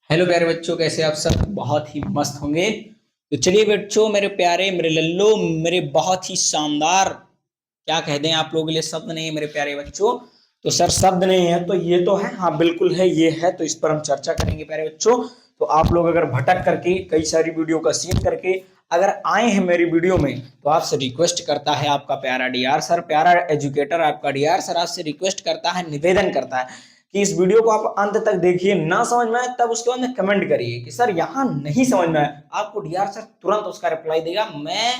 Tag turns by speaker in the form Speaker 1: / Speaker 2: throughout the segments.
Speaker 1: Hello प्यारे बच्चों, कैसे आप सब? बहुत ही मस्त होंगे। तो चलिए बच्चों, मेरे प्यारे, मेरे लल्लो, मेरे बहुत ही शानदार, क्या कह दें, आप लोगों के लिए शब्द नहीं है मेरे प्यारे बच्चों। तो सर शब्द नहीं है तो ये तो है, हाँ बिल्कुल है, ये है, तो इस पर हम चर्चा करेंगे प्यारे बच्चों। तो आप लोग अगर भटक करके कई सारी वीडियो का सीन करके अगर आए हैं मेरी वीडियो में, तो आपसे रिक्वेस्ट करता है आपका प्यारा डीआर सर, प्यारा एजुकेटर आपका डीआर सर आपसे रिक्वेस्ट करता है, निवेदन करता है कि इस वीडियो को आप अंत तक देखिए। ना समझ में आए तब उसके बाद में कमेंट करिए कि सर यहाँ नहीं समझ में आए, आपको डीआर सर तुरंत उसका रिप्लाई देगा। मैं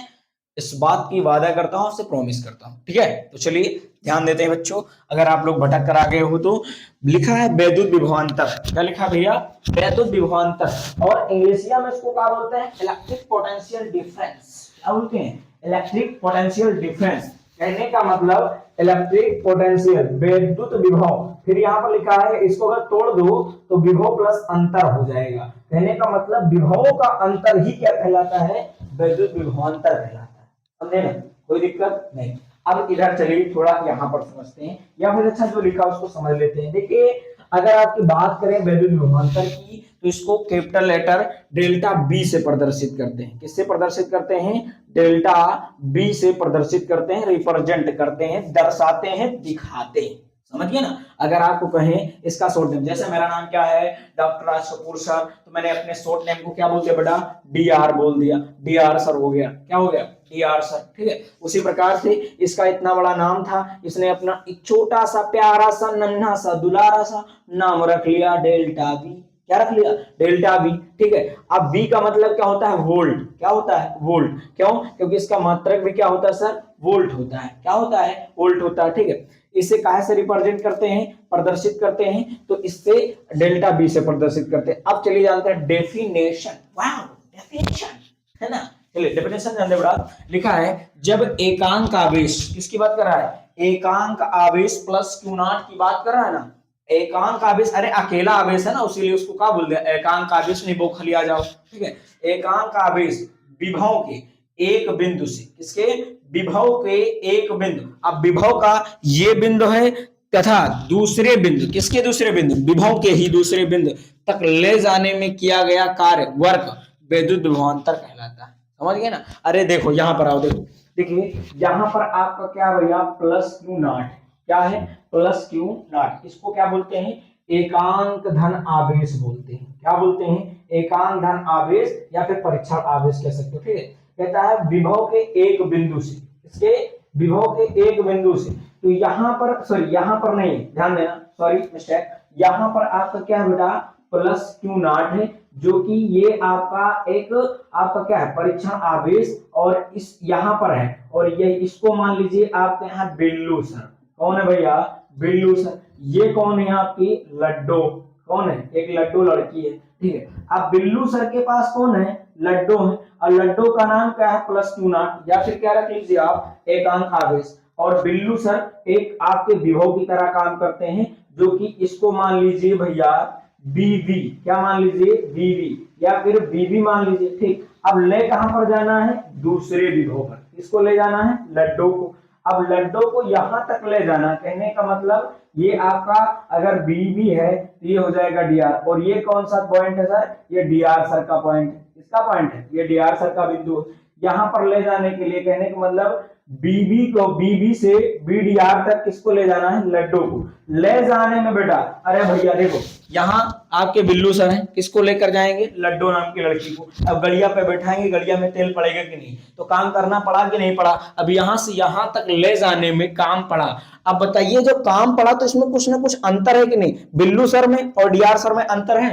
Speaker 1: इस बात की वादा करता हूं, आपसे प्रॉमिस करता हूं, ठीक है। तो चलिए ध्यान देते हैं बच्चों। अगर आप लोग भटक कर आ गए हो तो लिखा है वैद्युत विभवांतर। क्या लिखा भैया? वैद्युत विभवांतर। और इंग्लिशिया में इसको क्या बोलते हैं? Electric potential difference. क्या बोलते हैं? Electric potential difference. कहने का मतलब इलेक्ट्रिक पोटेंशियल, वैद्युत विभव। फिर यहाँ पर लिखा है, इसको अगर तोड़ दो तो विभव प्लस अंतर हो जाएगा। कहने का मतलब विभवों का अंतर ही क्या कहलाता है? वैद्युत विभवांतर कहलाता है। समझे ना? कोई दिक्कत नहीं। अब इधर चलिए थोड़ा यहाँ पर समझते हैं, या फिर अच्छा जो लिखा उसको समझ लेते हैं। देखिए, अगर आपकी बात करें वैद्युत विभवांतर की, तो इसको कैपिटल लेटर डेल्टा बी से प्रदर्शित करते हैं। किससे प्रदर्शित करते हैं? डेल्टा बी से प्रदर्शित करते हैं, रिप्रेजेंट करते हैं, दर्शाते हैं, दिखाते हैं। समझिए ना? अगर आपको कहें इसका शॉर्ट नेम, जैसे मेरा नाम क्या है, डॉक्टर राज कपूर सर, तो मैंने अपने शॉर्ट नेम को क्या बोल दिया बेटा? डीआर बोल दिया। डीआर सर हो गया। क्या हो गया? DR sir. ठीक है। उसी प्रकार से इसका इतना बड़ा नाम था, इसने अपना एक छोटा सा प्यारा सा नन्हा सा दुलारा सा नाम रख लिया डेल्टा बी। क्या रख लिया? Delta B. ठीक है। अब बी का मतलब क्या होता है? वोल्ट। क्या होता है? वोल्ट। क्यों? क्योंकि इसका मात्रक भी क्या होता है सर? वोल्ट होता है। क्या होता है? वोल्ट होता है। ठीक है। इसे कहां से रिप्रेजेंट करते हैं, प्रदर्शित करते हैं? तो इससे डेल्टा बी से प्रदर्शित करते हैं। अब चलिए जानते हैं डेफिनेशन। वाओ, डेफिनेशन है ना। चलिए डेफिनेशन जानते हैं बड़ा। लिखा है, जब एकांक आवेश, किसकी बात कर रहा है? एकांक आवेश प्लस क्यू नॉट की बात कर रहा है ना। एकांक आवेश, अरे अकेला आवेश है ना, उसीलिए उसको क्या बोल दिया? एकांक आवेश। नहीं बौखली आ जाओ। ठीक है। एकांक आवेश विभव के एक बिंदु से, किसके? विभव के एक बिंदु। अब विभव का ये बिंदु है तथा दूसरे बिंदु, किसके दूसरे बिंदु? विभव के ही दूसरे बिंदु तक ले जाने में किया गया कार्य वर्क वैद्युत विभवांतर कहलाता है। समझ गए ना? अरे देखो यहां पर आओ, देखो देखिए यहां पर आपका क्या भैया? Plus Q not. क्या है? Plus Q not. इसको क्या बोलते हैं? एकांक धन आवेश बोलते हैं। क्या बोलते हैं? एकांक धन आवेश, या फिर परीक्षण आवेश कह सकते हो। ठीक है। कहता है विभव के एक बिंदु से, इसके विभव के एक बिंदु से। तो यहां पर, सॉरी यहां पर नहीं, ध्यान देना, सॉरी मिस्टेक, यहां पर आपका क्या है बेटा? प्लस क्यू नॉट है, जो कि ये आपका एक, आपका क्या है? परीक्षण आवेश। और इस यहां पर है, और ये इसको मान लीजिए आपके यहाँ बिल्लू सर। कौन है भैया? बिल्लू सर। ये कौन है? आपकी लड्डू। कौन है? एक लड्डू लड़की है। ठीक है। अब बिल्लू सर के पास कौन है? लड्डू है। और लड्डू का नाम क्या है? प्लस क्यू नॉट, या फिर क्या रख लीजिए आप? एकांक आवेश। और बिल्लू सर एक आपके विभव की तरह काम करते हैं, जो कि इसको मान लीजिए भैया बीवी। क्या मान लीजिए? बीवी, या फिर बीवी मान लीजिए। ठीक। अब ले कहां पर जाना है? दूसरे विभव पर। किसको ले जाना है? लड्डू को। अब लड्डू को यहां तक ले जाना, कहने का मतलब ये आपका अगर बीवी है तो ये हो जाएगा डीआर। और ये कौन सा पॉइंट है सर? ये डीआर सर का पॉइंट है। किसका पॉइंट है? ये डीआर सर का बिंदु। यहां पर ले जाने के लिए, कहने का मतलब बीबी को, बीबी से बीडीआर तक किसको ले जाना है? लड्डू को। ले जाने में बेटा, अरे भैया देखो यहाँ आपके बिल्लू सर हैं, किसको लेकर जाएंगे? लड्डू नाम की लड़की को। अब गड़िया पे बैठाएंगे, गड़िया में तेल पड़ेगा कि नहीं? तो काम करना पड़ा कि नहीं पड़ा? अब यहां से यहां तक ले जाने में काम पड़ा। अब बताइए, जो काम पड़ा तो इसमें कुछ ना कुछ अंतर है कि नहीं? बिल्लू सर में और डीआर सर में अंतर है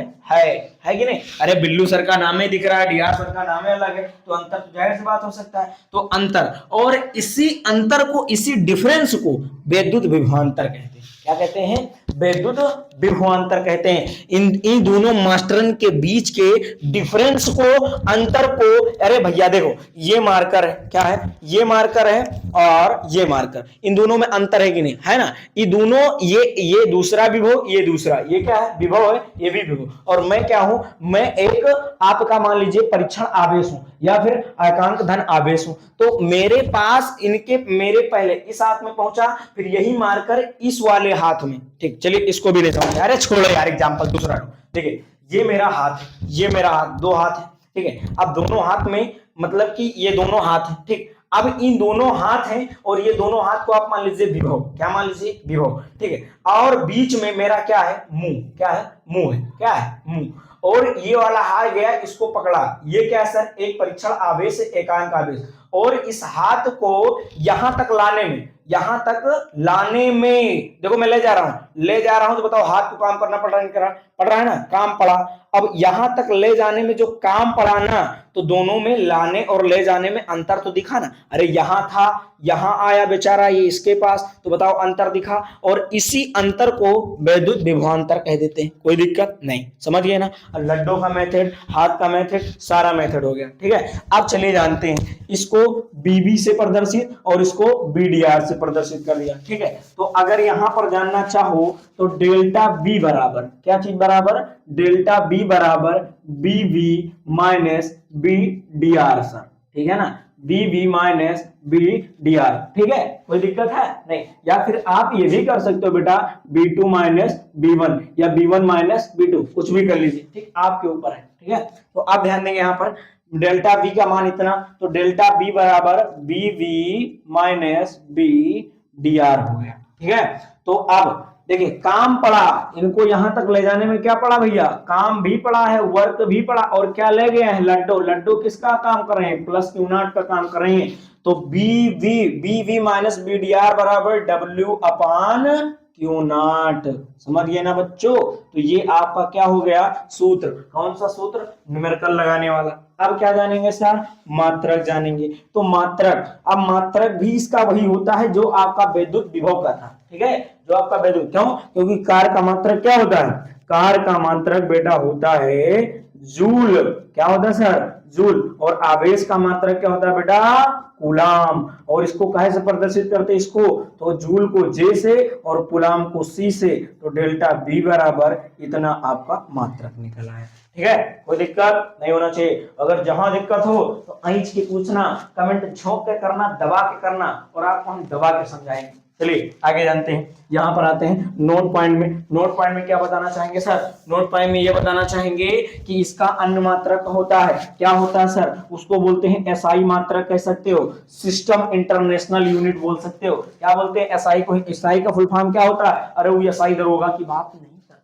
Speaker 1: कि नहीं? अरे बिल्लू सर का नाम ही दिख रहा है, डीआर सर का नाम अलग है, तो अंतर तो जाहिर सी बात हो सकता है। तो अंतर, और इसी अंतर को, इसी डिफरेंस को वैद्युत विभवांतर कहते हैं। क्या कहते हैं? वैद्युत विभवांतर कहते हैं। इन दोनों मास्टरन के बीच के डिफरेंस को, अंतर को, अरे भैया देखो ये मार्कर है, क्या है? ये मार्कर है और ये मार्कर, इन दोनों में अंतर है कि नहीं? है ना। ये दोनों, ये दूसरा विभव, ये दूसरा, ये क्या है? विभव है, ये भी विभव। और मैं क्या हूं? मैं एक आपका मान लीजिए परीक्षण आवेश हूं, या फिर एकांक धन आवेश हूं। तो मेरे पास इनके, मेरे पहले इस हाथ में पहुंचा, फिर यही मार्कर इस वाले हाथ में। ठीक। चलिए इसको भी ले जाऊंगा। अरे छोड़ो यार, एग्जांपल दूसरा लो। देखिए
Speaker 2: ये मेरा हाथ है, ये मेरा हाथ, दो हाथ है, ठीक है। अब दोनों हाथ में मतलब कि ये दोनों हाथ है, ठीक। अब इन दोनों हाथ हैं और ये दोनों हाथ को आप मान लीजिए विभव, क्या मान लीजिए विभव, ठीक है। और बीच में मेरा क्या है, मुंह, क्या है, मुंह है, क्या है, मुंह। और ये वाला हाथ गया, इसको पकड़ा, ये क्या है सर, एक परीक्षण आवेश, एकांक आवेश। और इस हाथ को यहां तक लाने में, यहां तक लाने में देखो मैं ले जा रहा हूं, ले जा रहा हूं, तो बताओ हाथ को काम करना पड़ रहा है, पड़ रहा है ना, काम पड़ा। अब यहां तक ले जाने में जो काम पड़ा ना, तो दोनों में लाने और ले जाने में अंतर तो दिखा ना। अरे यहां था, यहां आया बेचारा ये इसके पास, तो बताओ अंतर दिखा। और इसी अंतर को वैद्युत विभवांतर कह देते हैं, कोई दिक्कत नहीं, समझ गए ना। लड्डू का मेथड, हाथ का मेथड, सारा मेथड हो गया, ठीक है। अब चलिए जानते हैं, इसको बीबी से प्रदर्शित और इसको बीडीआर से प्रदर्शित कर दिया, ठीक है। तो अगर यहां पर जानना चाहो तो डेल्टा बी बराबर, क्या चीज बराबर, डेल्टा बी बराबर BV minus B D R sir, ठीक है ना, बीवी माइनस बी डी आर, ठीक है, कोई दिक्कत है नहीं। या फिर आप ये भी कर सकते हो बेटा, B2 माइनस B1 या B1 माइनस B2, कुछ भी कर लीजिए, ठीक, आपके ऊपर है, ठीक है। तो आप ध्यान देंगे यहां पर डेल्टा बी का मान इतना, तो डेल्टा बी बराबर BV minus B D are हो गया, ठीक है। तो अब देखिए काम पड़ा, इनको यहां तक ले जाने में क्या पड़ा भैया, काम भी पड़ा है, वर्क भी पड़ा, और क्या ले गए हैं, लड्डू। लड्डू किसका काम कर रहे हैं, प्लस क्यू नॉट का काम कर रहे हैं। तो B V minus B D R बराबर डब्ल्यू अपान क्यू नॉट, समझ गए ना बच्चों। तो ये आपका क्या हो गया सूत्र, कौन सा सूत्र, न्यूमेरिकल लगाने वाला। अब क्या जानेंगे सर, मात्रक जानेंगे। तो मात्रक, अब मात्रक भी इसका वही होता है जो आपका विद्युत विभव का था, ठीक है, जो आपका विद्युत, क्यों, क्योंकि कार का मात्रक क्या होता है, कार का मात्रक बेटा होता है जूल, क्या होता है सर, जूल। और आवेश का मात्रक क्या होता है बेटा, कूलाम। और इसको काहे से प्रदर्शित करते हैं इसको, तो जूल को जे से और कूलाम को सी से। तो डेल्टा बी बराबर इतना आपका मात्रक निकला है, ठीक है, कोई दिक्कत नहीं होना चाहिए। अगर जहां दिक्कत हो तो ऐंच के पूछना, कमेंट झोंक के करना, दबा के करना, और आपको हम दबा के समझाएंगे। चलिए आगे जानते हैं, यहां पर आते हैं नोट पॉइंट में। नोट पॉइंट में क्या बताना चाहेंगे सर, नोट पॉइंट में ये बताना चाहेंगे कि इसका अन्य मात्रक होता है, क्या होता है सर, उसको बोलते हैं एसआई मात्रक कह सकते हो, सिस्टम इंटरनेशनल यूनिट बोल सकते हो। क्या बोलते हैं एसआई को, एसआई का फुल फॉर्म क्या होता है, अरे वो एसआई दरोगा की बात नहीं करते,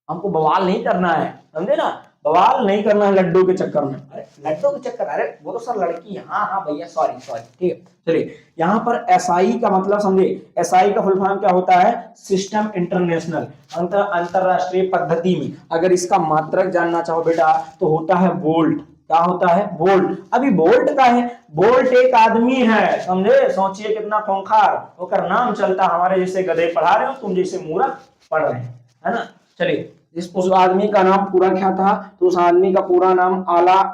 Speaker 2: हमको बवाल नहीं करना है, समझे ना, बवाल नहीं करना है लड्डू के चक्कर में। अरे लड्डू के चक्कर, अरे वो तो सर लड़की है, हाँ हाँ भैया सॉरी सॉरी, ठीक है। चलिए यहाँ पर एसआई का मतलब समझे, एसआई का फुल फॉर्म क्या होता है, सिस्टम इंटरनेशनल, अंतरराष्ट्रीय पद्धति में। अगर इसका मात्रक जानना चाहो बेटा तो होता है वोल्ट, क्या होता है, वोल्ट। अभी वोल्ट का है, वोल्ट एक आदमी है, समझे, सोचिए कितना खूंखार होकर नाम चलता, हमारे जैसे गधे पढ़ा रहे हो, तुम जैसे मूर्ख पढ़ रहे हैं, है ना। चलिए उस आदमी का नाम पूरा क्या था, तो उस आदमी का पूरा नाम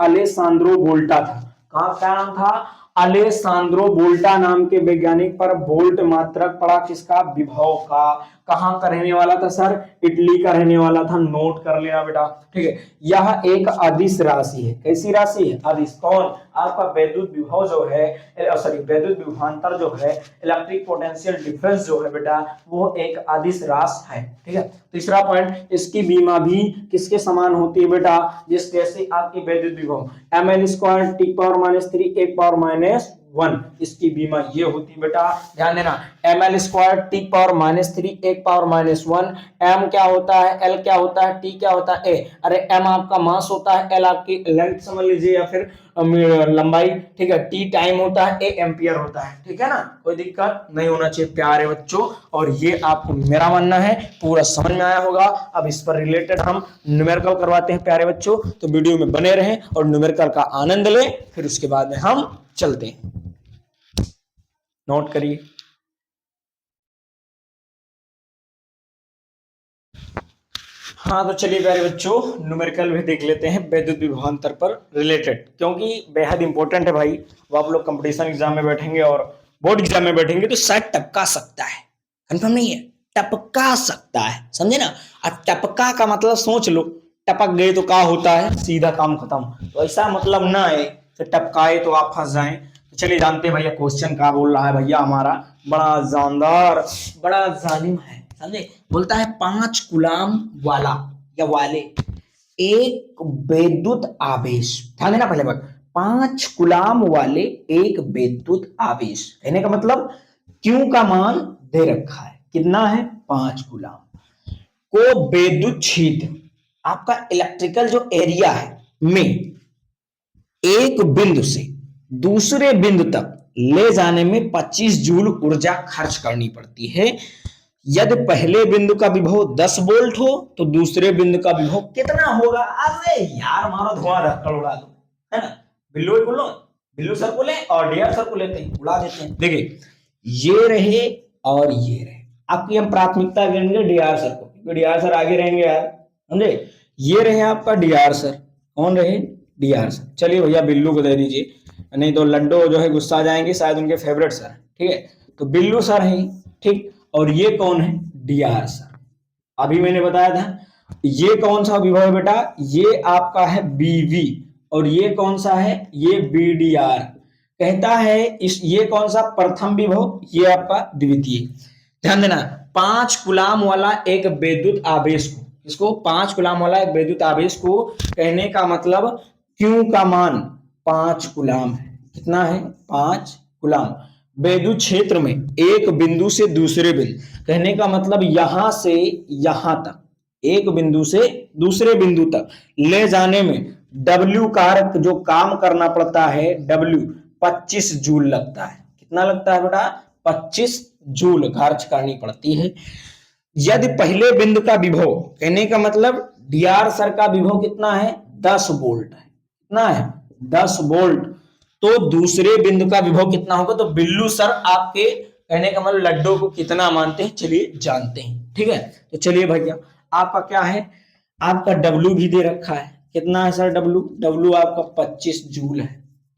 Speaker 2: अलेसांद्रो वोल्टा था। कहाँ क्या नाम था, अलेसांद्रो वोल्टा नाम के वैज्ञानिक पर वोल्ट मात्रक पड़ा किसका, विभव का। कहाँ का रहने वाला था सर, इटली का रहने वाला था, नोट कर लेना बेटा, ठीक है। यह एक अदिश राशि है, कैसी राशि है, अदिश। कौन, आपका वैद्युत विभव जो है, सॉरी वैद्युत विभवांतर जो है, इलेक्ट्रिक पोटेंशियल डिफरेंस जो है बेटा, वो एक अदिश राशि है, ठीक है। तीसरा पॉइंट, इसकी बीमा भी किसके समान होती है बेटा, जिस जैसे आपकी वैद्युत विभव ml square T power minus 3 1 power minus 1, इसकी बीमा ये होती है बेटा, ध्यान देना, ml square T power minus 3 1 power minus 1। m क्या होता है, l क्या होता है, t क्या होता है, a। अरे m आपका मास होता है, l आपकी लेंथ समझ लीजिए या फिर लंबाई, ठीक है, t टाइम होता है, a एम्पियर होता है, ठीक है ना, कोई दिक्कत नहीं होना चाहिए प्यारे बच्चों। और ये आपको मेरा मानना है पूरा समझ में आया होगा। अब इस पर रिलेटेड हम न्यूमेरिकल करवाते हैं प्यारे बच्चों, तो वीडियो में बने रहें और न्यूमेरिकल का आनंद लें, फिर उसके बाद में हम चलते हैं। नोट करिए, हाँ तो चलिए प्यारे बच्चों न्यूमेरिकल भी देख लेते हैं विद्युत विभवांतर पर रिलेटेड, क्योंकि बेहद इंपॉर्टेंट है भाई। वो आप लोग कंपटीशन एग्जाम में बैठेंगे और बोर्ड एग्जाम में बैठेंगे तो शायद टपका सकता है, कंफर्म नहीं है, टपका सकता है, समझे ना। अब टपका का मतलब सोच लो, टपक गए तो क्या होता है, सीधा काम खत्म। तो ऐसा मतलब ना है तो टपकाए तो आप फंस जाएं। तो चलिए जानते हैं भैया क्वेश्चन क्या बोल रहा है भैया हमारा, बड़ा जानदार, बड़ा जालिम है, समझे। बोलता है 5 कूलाम वाला या वाले एक विद्युत आवेश, ध्यान देना पहले बात, 5 कूलाम वाले एक विद्युत आवेश, कहने का मतलब Q का मान दे रखा है, कितना है 5 कूलाम, को विद्युत क्षेत्र, आपका इलेक्ट्रिकल जो एरिया है में एक बिंदु से दूसरे बिंदु तक ले जाने में 25 जूल ऊर्जा खर्च करनी पड़ती है। यदि पहले बिंदु का विभव 10 वोल्ट हो तो दूसरे बिंदु का विभव कितना होगा? अरे यार मारो धुआं धक्कड़ उड़ा दो, है ना, बिल्लू बोलो, बिल्लू सर को ले और डीआर सर को लेते हैं, उड़ा देते हैं। देखिए ये रहे और ये रहे, आपकी हम प्राथमिकता देंगे डीआर सर को, क्योंकि डीआर सर आगे रहेंगे यार, समझे। ये रहे आपका डीआर सर, कौन रहे? DR sir. चलिए भैया बिल्लू को दे दीजिए, नहीं तो लड्डू जो है गुस्सा जाएंगे, शायद उनके फेवरेट सर, ठीक है। तो बिल्लू सर है, ठीक, और ये कौन है? DR sir. अभी मैंने बताया था ये कौन सा विभव है बेटा? ये आपका है बीवी, और ये कौन सा है? ये बीडीआर। कहता है इस ये कौन सा प्रथम विभव, ये आपका द्वितीय। ध्यान देना, 5 कूलाम वाला एक विद्युत आवेश को, इसको 5 कूलाम वाला एक विद्युत आवेश को कहने का मतलब Q का मान 5 कूलाम है, कितना है? 5 कूलाम। विद्युत क्षेत्र में एक बिंदु से दूसरे बिंदु, कहने का मतलब यहां से यहां तक, एक बिंदु से दूसरे बिंदु तक ले जाने में W कारक जो काम करना पड़ता है, W 25 जूल लगता है। कितना लगता है बेटा? 25 जूल खर्च करनी पड़ती है। यदि पहले बिंदु का विभव, कहने का मतलब डीआर सर का विभव कितना है? 10 वोल्ट है, कितना है? 10 वोल्ट। तो दूसरे बिंदु का विभव कितना होगा? तो बिल्लू सर आपके कहने का मतलब लड्डू को कितना मानते हैं, चलिए जानते हैं, ठीक है। तो चलिए भैया आपका क्या है? आपका W भी दे रखा है, कितना है सर W? W आपका 25 जूल है,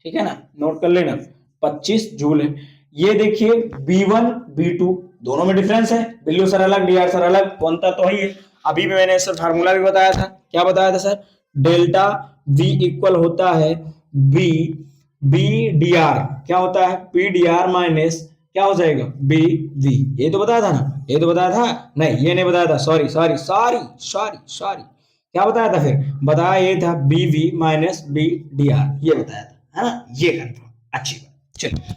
Speaker 2: ठीक है ना, नोट कर लेना, 25 जूल है। ये देखिए B1 B2 दोनों में डिफरेंस है, बिल्लू सर अलग डीआर सर अलग, कौनता तो ही है। अभी भी मैंने सर फार्मूला भी बताया था, क्या बताया था सर? डेल्टा V इक्वल होता है बी डी आर, क्या होता है? पी डी आर माइनस क्या हो जाएगा? B V. ये तो बताया था ना, ये तो बताया था, नहीं ये नहीं बताया था, sorry sorry sorry sorry sorry, क्या बताया था फिर? बताया ये था B V minus B D R, ये बताया था, है ना, ये कंफर्म, अच्छी बात। चलिए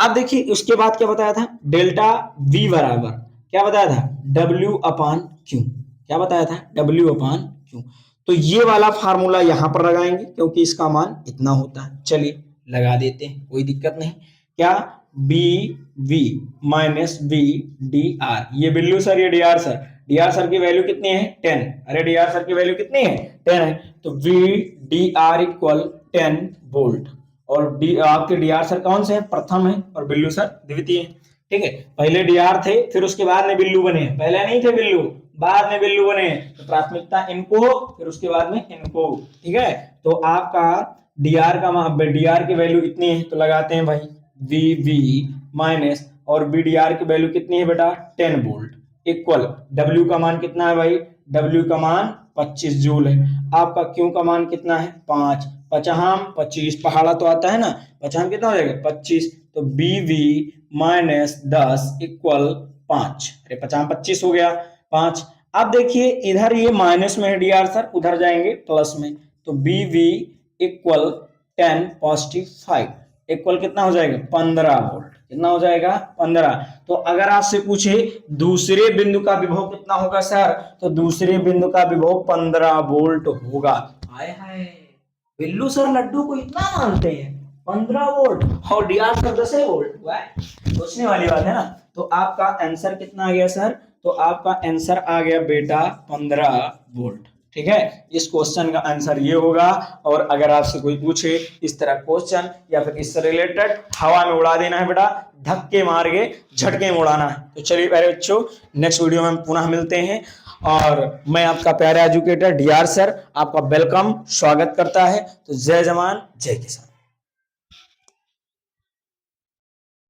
Speaker 2: अब देखिए उसके बाद क्या बताया था? डेल्टा वी बराबर क्या बताया था? डब्ल्यू अपान क्यू, क्या बताया था? W upon Q. तो ये वाला फार्मूला यहां पर लगाएंगे क्योंकि इसका मान इतना होता है। चलिए लगा देते हैं, कोई दिक्कत नहीं। क्या? B V minus B D R, ये बिल्लू सर ये D R sir, D R sir की वैल्यू कितनी है? 10। अरे डी आर सर की वैल्यू कितनी है? 10 है। तो V D R equal 10 volt, और डी आपके डी आर सर कौन से हैं? प्रथम है, और बिल्लू सर द्वितीय है, ठीक है। पहले डी आर थे, फिर उसके बाद में बिल्लू बने, पहले नहीं थे बिल्लू, बाद में बिल्लू बने। तो प्राथमिकता इनको, फिर उसके बाद में इनको, ठीक है। तो आपका डीआर की वैल्यू इतनी है, तो लगाते हैं भाई वी वी माइनस, और बी डी आर की वैल्यू कितनी है बेटा? 10 वोल्ट इक्वल डब्ल्यू का मान कितना है भाई? डब्ल्यू का मान 25 जूल है। आपका क्यू का मान कितना है? 5, 5 25, पहाड़ा तो आता है ना, 5 कितना हो जाएगा? 25। तो बी वी माइनस 10 इक्वल 5, अरे 5 25 हो गया 5। अब देखिए इधर ये माइनस में है डी आर सर, उधर जाएंगे प्लस में, तो B V equal 10 positive 5 equal कितना हो जाएगा? 15 वोल्ट। कितना हो जाएगा? 15। तो अगर आपसे पूछे दूसरे बिंदु का विभव कितना होगा सर, तो दूसरे बिंदु का विभव 15 वोल्ट होगा। हाय हाय, बिल्लू सर लड्डू को इतना मानते हैं, 15 वोल्ट, और डी आर सर 10 वोल्ट। सोचने वाली बात है ना। तो आपका आंसर कितना आ गया सर? तो आपका आंसर आ गया बेटा 15 वोल्ट, ठीक है। इस क्वेश्चन का आंसर ये होगा। और अगर आपसे कोई पूछे इस तरह क्वेश्चन या फिर इससे रिलेटेड, हवा में उड़ा देना है बेटा, धक्के मार के झटके में उड़ाना है। तो चलिए प्यारे बच्चों, नेक्स्ट वीडियो में पुनः मिलते हैं। और मैं आपका प्यारा एजुकेटर डीआर सर आपका वेलकम स्वागत करता है। तो जय जवान जय किसान।